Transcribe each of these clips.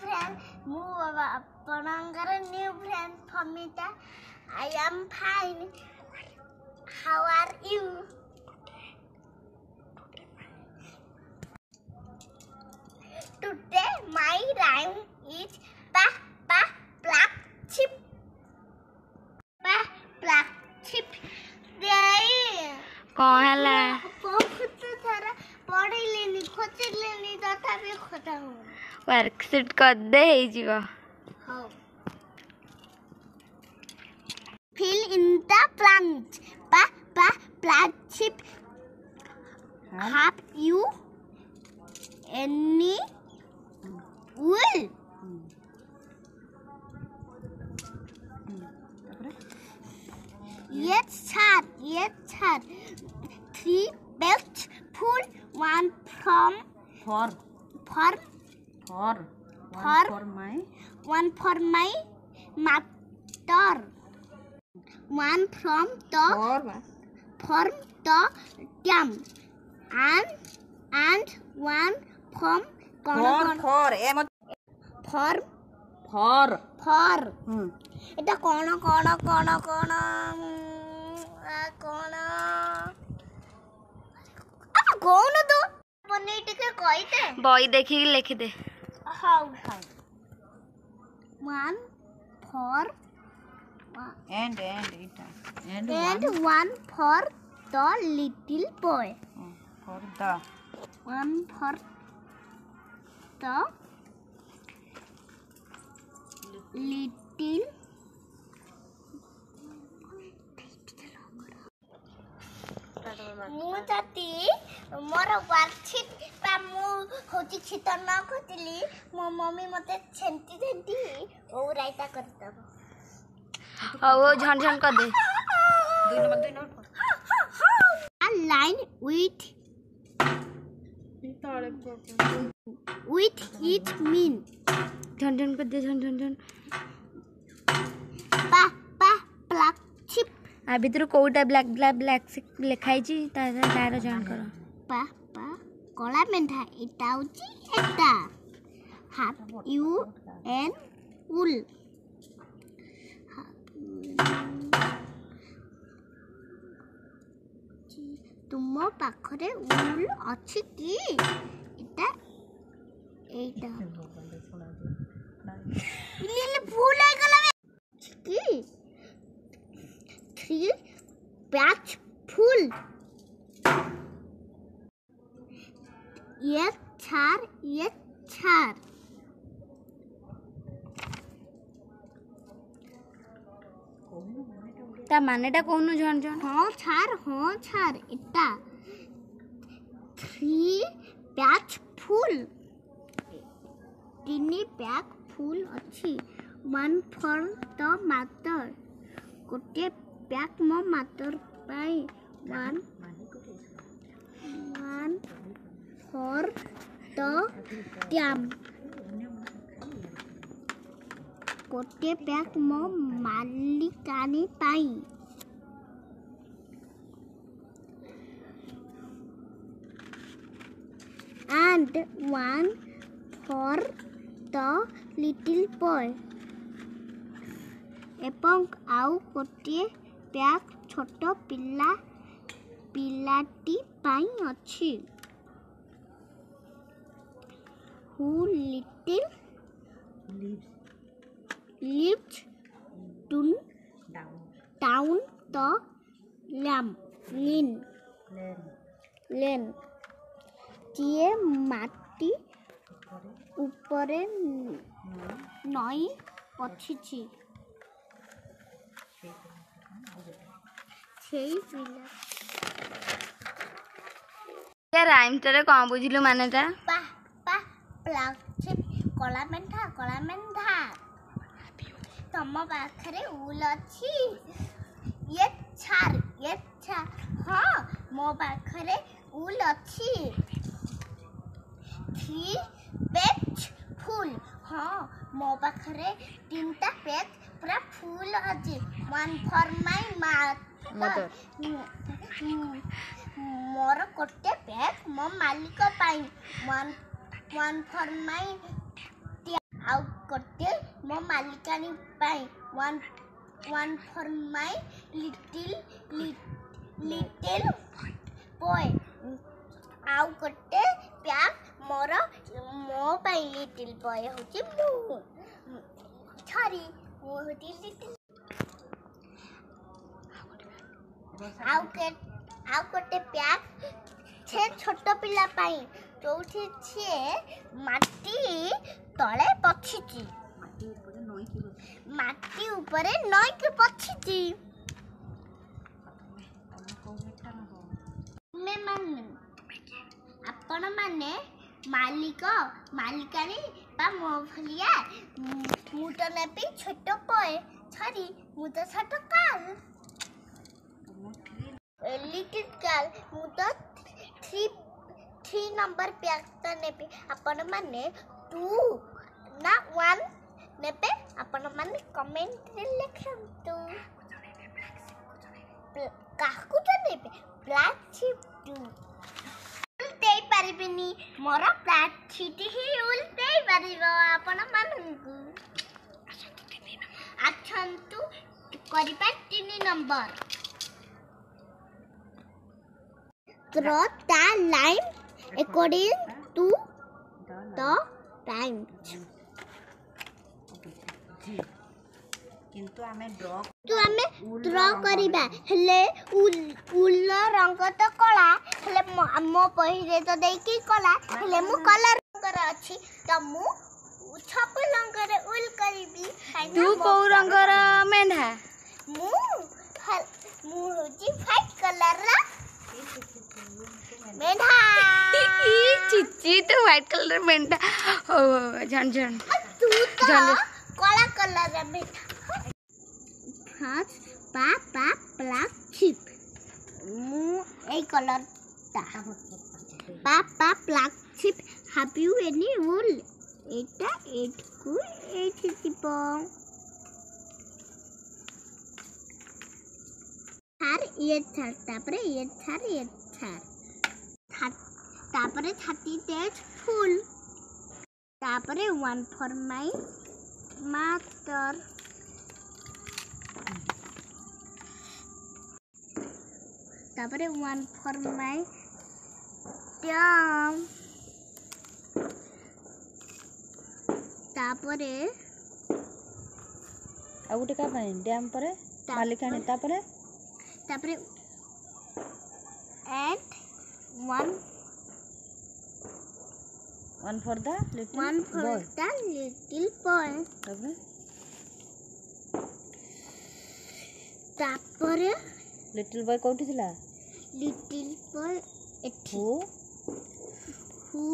friend. New friend Famita. I am fine. How are you? Today my rhyme is pa pa black chip. Pa black chip. कौन है बहुत सारा पढ़ी लेनी खोज लेनी तथापि खत्म हो वर्कशीट कर दे ही जीवा हां fill in the blanks pa pa black chip have you any wool yes sir 3 bags full one for my mother one from the dam and one from এটা কোন कौन तो पनीर के कहते बॉय देखी लिख दे how one for and one for the little boy for the one for the little ମୁଁ ଯଦି ମୋର ୱାର୍କଶିଟ୍ ବା ମୁଁ ହଉଛି ଚିତ୍ର ନ କରିଥିଲି ମୋ ମମି ମୋତେ ଛେଣ୍ଟି ଓ ରାଇତା କରିଦେବ वो झन झन कर दे 2 number a line with it mean झन झन कर दे झन pa black chip आ भीतर कोटा ब्लैक लिखाई छी तार जॉइन करो pa कला मेंढा एटा होची एटा have you an wool तुम पाखरे उल अछि की एटा इले फूल आ गला की 3 patch full ये छार ता मानेटा कोनु झन हाँ छार इटा 3 patch full 3 पैक फुल अच्छी 1 for the mother गोटे पैक मो mother pi 1 for the dam गोटे पैक मो मालिकानी पाई and 1 for the little boy एवं आउ गोटे पैक छोट पिलाटी पाई अछि who little lives down the lane किए माटी ऊपरे नई पछिछि ये राइम तरे कौन बुझिलु मानेटा पा ब्लैक चिप कला मेंढा तम पाखरे उल अछि ये छार हां मो पाखरे उल अछि 3 patch full हाँ मो पाखरे 3टा पैक पूरा फुल अछि 1 for my mother मोर गोटे पैक मो मालिक पाई 1 for my आउ करते मो मालिकानी पाई one for my little boy आउ करते प्यार मोर मो पाई लिटिल बॉय होची मु सॉरी मु होती लिटिल आउ करते प्यार छे छोट पिला पाई जोठी छे माटी तळे पछिची माटी ऊपर नई के पछिची मैं माने आपण माने मालिक मालिकानी बा मो भलिया मु तो नेपी छोट पय छरी मु तो छोट काल लिटिल काल मु तो 3 नंबर पैक तो नेपी आपण माने 2 ना 1 नेपे आपण माने कमेंट रे लिखंतु काकू तो नेपे ब्लैक शिप 2 उल्टे परिबिनी मोर ब्लैक शिट ही उल्टे परिबो आपण मानंकु अछंतु करिपा 3 number draw the line according to the time किंतु हमें ड्रॉ करिबा हेले उल रंग तो कला हेले मो पहिरे तो देकी कला हेले मु कलर रंग अछि त मु छप रंग रे उल करिबी तू को रंग रा मेंढा मु होची व्हाइट कलर रा मेंढा चिच्ची तो व्हाइट कलर मेंढा ओ जान तू तो काला कलर रा मेंढा हाथ पापा ब्लैक शिप मु ए कलर ता पापा black sheep have you any wool एटा एट को एट शिप हर ये छार तापरे ये छार तापरे छाती तेज फुल तापरे 1 फॉर माय मास्टर तापरे 1 फॉर माय डैम तापरे आ गुटे का पाई डैम परे मालिकानी तापरे and one for the little boy तापरे लिटिल बॉय कोठी थिला little boy who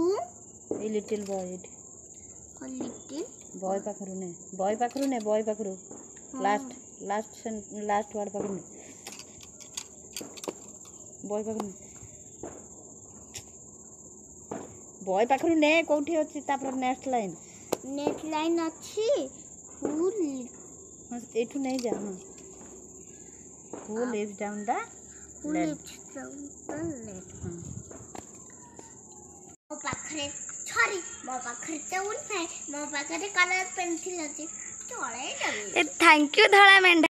a little boy little boy पाखरु ने बॉय पाखरु लास्ट वर्ड पाखरु ने बॉय पाखरु ने कोठी अछि तापर नेक्स्ट लाइन अछि फुल एठु नहीं जा Who lives down the left? मो पाखरे छरी मो पाखरे तो उन मो पाखरे कलर पेंसिल अछि चले जाबे थैंक यू धड़ा मेंढा।